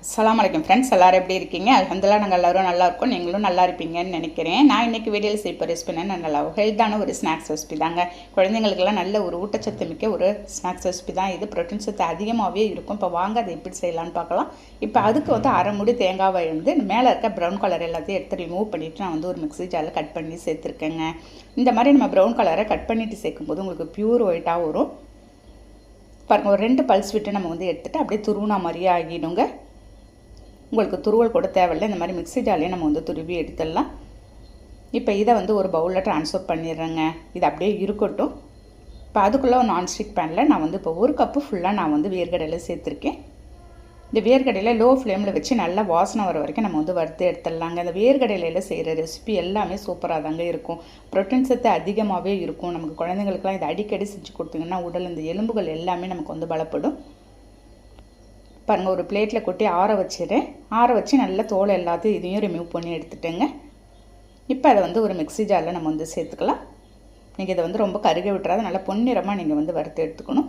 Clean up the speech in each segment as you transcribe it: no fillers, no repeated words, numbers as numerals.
அஸ்ஸலாமு அலைக்கும் ஃப்ரெண்ட்ஸ், எல்லோரும் எப்படி இருக்கீங்க? அல்ஹம்துலில்லாஹ் நாங்கள் எல்லோரும் நல்லா இருக்கோம். நீங்களும் நல்லா இருப்பீங்கன்னு நினைக்கிறேன். நான் இன்றைக்கி வீடியோவில் செய்ய ரெசிபி நல்லா ஹெல்த்தான ஒரு ஸ்நாக்ஸ் ரெசிபி தாங்க. குழந்தைங்களுக்கெல்லாம் நல்ல ஒரு ஊட்டச்சத்து மிக்க ஒரு ஸ்நாக்ஸ் ரெசிபி தான் இது. ப்ரோட்டீன் சத்து அதிகமாகவே இருக்கும். இப்போ வாங்க அதை எப்படி செய்யலான்னு பார்க்கலாம். இப்போ அதுக்கு அரை முடி தேங்காவை மேலே இருக்க ப்ரௌன் கலர் எல்லாத்தையும் எடுத்து ரிமூவ் பண்ணிவிட்டு நான் ஒரு மிக்ஸி ஜாரில் கட் பண்ணி சேர்த்துருக்கேங்க. இந்த மாதிரி நம்ம ப்ரௌன் கலரை கட் பண்ணிவிட்டு சேர்க்கும்போது உங்களுக்கு பியூர் ஒயிட்டாக வரும். பாருங்கள், ஒரு 2 பல்ஸ் விட்டு நம்ம எடுத்துகிட்டு அப்படியே துருவுனா மாதிரியே ஆகிடுங்க. உங்களுக்கு துருவல் கூட தேவையில்லை. இந்த மாதிரி மிக்ஸி ஜார்லேயே நம்ம துருவி எடுத்துடலாம். இப்போ இதை ஒரு பவுலில் ட்ரான்ஸ்ஃபர் பண்ணிடுறேங்க. இது அப்படியே இருக்கட்டும். இப்போ அதுக்குள்ளே ஒரு நான்ஸ்டிக் பேனில் நான் இப்போ 1 கப்பு ஃபுல்லாக நான் வேர்க்கடலை சேர்த்துருக்கேன். இந்த வேர்க்கடலையில் லோ ஃப்ளேமில் வச்சு நல்லா வாசனை வர வரைக்கும் நம்ம வறுத்து எடுத்துடலாங்க. இந்த வேர்க்கடலையில் செய்கிற ரெசிபி எல்லாமே சூப்பராக தாங்க இருக்கும். ப்ரோட்டீன் சத்து அதிகமாகவே இருக்கும். நமக்கு குழந்தைங்களுக்குலாம் இதை அடிக்கடி செஞ்சு கொடுத்தீங்கன்னா உடல் இந்த எலும்புகள் எல்லாமே நமக்கு பலப்படும். பாருங்கள், ஒரு பிளேட்டில் கொட்டி ஆற வச்சிடுறேன். ஆற வச்சு நல்லா தோலை எல்லாத்தையும் இதையும் ரிமூவ் பண்ணி எடுத்துட்டேங்க. இப்போ அதை ஒரு மிக்ஸி ஜாரில் நம்ம சேர்த்துக்கலாம். நீங்கள் இதை ரொம்ப கருக விட்டுறாத நல்லா பொன்னிறமாக நீங்கள் வறுத்து எடுத்துக்கணும்.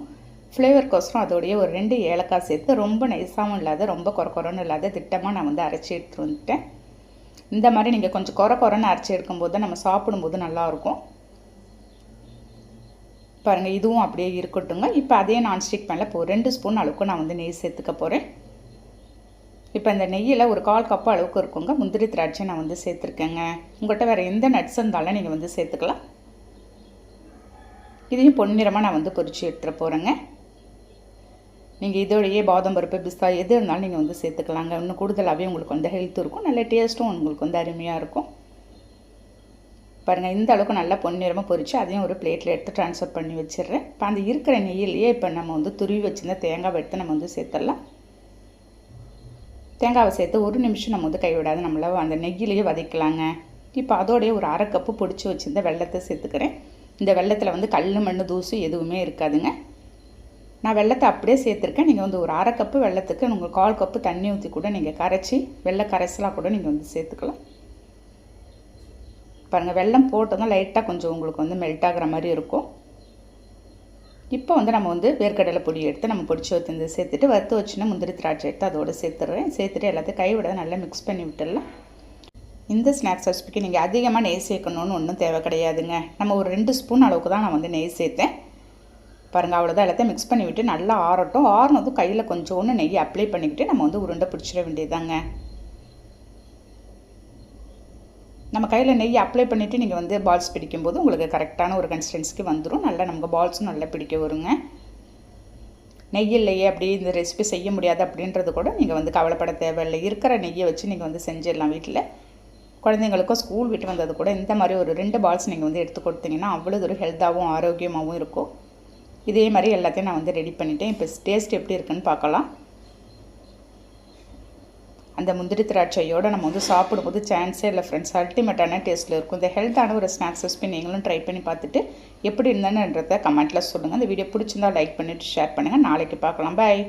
ஃப்ளேவருக்கோசரம் அதோடைய ஒரு 2 ஏலக்காய் சேர்த்து ரொம்ப நைஸாகவும் இல்லாத ரொம்ப கொரன்னு இல்லாத திட்டமாக நான் அரைச்சி எடுத்துகிட்டு வந்துட்டேன். இந்த மாதிரி நீங்கள் கொஞ்சம் கொரன்னு அரைச்சி எடுக்கும்போது தான் நம்ம சாப்பிடும்போது நல்லாயிருக்கும். பாருங்கள், இதுவும் அப்படியே இருக்கட்டுங்க. இப்போ அதே நான்ஸ்டிக் பேனில் இப்போ 2 ஸ்பூன் அளவுக்கு நான் நெய் சேர்த்துக்க போகிறேன். இப்போ இந்த நெய்யில் ஒரு 1/4 கப்பு அளவுக்கு இருக்குங்க முந்திரி திராட்சை நான் சேர்த்துருக்கேங்க. உங்கள்கிட்ட வேறு எந்த நட்ஸ் இருந்தாலும் நீங்கள் சேர்த்துக்கலாம். இதையும் பொன்னிறமாக நான் பொரிச்சு எடுத்துகிட்டு போகிறேங்க. நீங்கள் இதோடையே பாதாம் பருப்பு, பிஸ்தா எது இருந்தாலும் நீங்கள் சேர்த்துக்கலாங்க. இன்னும் கூடுதலாகவே உங்களுக்கு ஹெல்த் இருக்கும். நல்ல டேஸ்ட்டும் உங்களுக்கு அருமையாக இருக்கும். பாருங்கள், இந்த அளவுக்கு நல்லா பொன்னிறமாக பொரித்து அதையும் ஒரு பிளேட்டில் எடுத்து ட்ரான்ஸ்ஃபர் பண்ணி வச்சிடுறேன். இப்போ அந்த இருக்கிற நெய்யிலேயே இப்போ நம்ம துருவி வச்சுருந்த தேங்காவை எடுத்து நம்ம சேர்த்துடலாம். தேங்காவை சேர்த்து 1 நிமிஷம் நம்ம கைவிடாது நம்மள அந்த நெய்யிலேயே வதக்கலாங்க. இப்போ அதோடைய ஒரு 1/2 கப்பு பொடிச்சு வச்சுருந்த வெள்ளத்தை சேர்த்துக்கிறேன். இந்த வெள்ளத்தில் கல் மண் தூசு எதுவுமே இருக்காதுங்க. நான் வெள்ளத்தை அப்படியே சேர்த்துருக்கேன். நீங்கள் ஒரு 1/2 கப்பு வெள்ளத்துக்கு உங்களுக்கு 1/4 கப்பு தண்ணி ஊற்றி கூட நீங்கள் கரைச்சி வெள்ளை கரைசலாக கூட நீங்கள் சேர்த்துக்கலாம். பாருங்கள், வெல்லம் போட்டதும் லைட்டாக கொஞ்சம் உங்களுக்கு மெல்ட் ஆகிற மாதிரி இருக்கும். இப்போ நம்ம வேர்க்கடலை பொடி எடுத்து நம்ம பொடிச்சு வச்சு சேர்த்துட்டு வறுத்து வச்சுன்னா முந்திரி திராட்சை எடுத்து அதோடு சேர்த்துடுறேன். சேர்த்துட்டு எல்லாத்தையும் கைவிட நல்லா மிக்ஸ் பண்ணி விட்டுடலாம். இந்த ஸ்நாக்ஸ் ரெசிபிக்கு நீங்கள் அதிகமாக நெய் சேர்க்கணுன்னு ஒன்றும் தேவை கிடையாதுங்க. நம்ம ஒரு 2 ஸ்பூன் அளவுக்கு தான் நான் நெய் சேர்த்தேன். பாருங்கள், அவ்வளோதான். எல்லாத்தையும் மிக்ஸ் பண்ணி விட்டு நல்லா ஆறட்டும். ஆறுனதும் கையில் கொஞ்சோன்னு நெய் அப்ளை பண்ணிக்கிட்டு நம்ம உருண்டை பிடிச்சிட வேண்டியதாங்க. நம்ம கையில் நெய் அப்ளை பண்ணிவிட்டு நீங்கள் பால்ஸ் பிடிக்கும்போது உங்களுக்கு கரெக்டான ஒரு கன்சிஸ்டன்சிக்கு வந்துடும். நல்லா நமக்கு பால்ஸும் நல்லா பிடிக்க வருங்க. நெய் இல்லையே அப்படி இந்த ரெசிபி செய்ய முடியாது அப்படின்றது கூட நீங்கள் கவலைப்பட தேவையில்லை. இருக்கிற நெய்யை வச்சு நீங்கள் செஞ்சிடலாம். வீட்டில் குழந்தைங்களுக்கும் ஸ்கூல் விட்டு வந்தது கூட இந்த மாதிரி ஒரு 2 பால்ஸ் நீங்கள் எடுத்து கொடுத்தீங்கன்னா அவ்வளோ ஒரு ஹெல்த்தாகவும் ஆரோக்கியமாகவும் இருக்கும். இதே மாதிரி எல்லாத்தையும் நான் ரெடி பண்ணிவிட்டேன். இப்போ டேஸ்ட் எப்படி இருக்குன்னு பார்க்கலாம். அந்த முந்திரி திராட்சையோடு நம்ம சாப்பிடும்போது சான்ஸே இல்லை ஃப்ரெண்ட்ஸ். அல்டிமேட்டான டேஸ்ட்டில் இருக்கும். இந்த ஹெல்த்தான ஒரு ஸ்நாக்ஸ் ரெசிபி நீங்களும் ட்ரை பண்ணி பார்த்துட்டு எப்படி இருந்தேன்றதை கமெண்ட்டில் சொல்லுங்கள். இந்த வீடியோ பிடிச்சிருந்தால் லைக் பண்ணிவிட்டு ஷேர் பண்ணுங்கள். நாளைக்கு பார்க்கலாம். பாய்.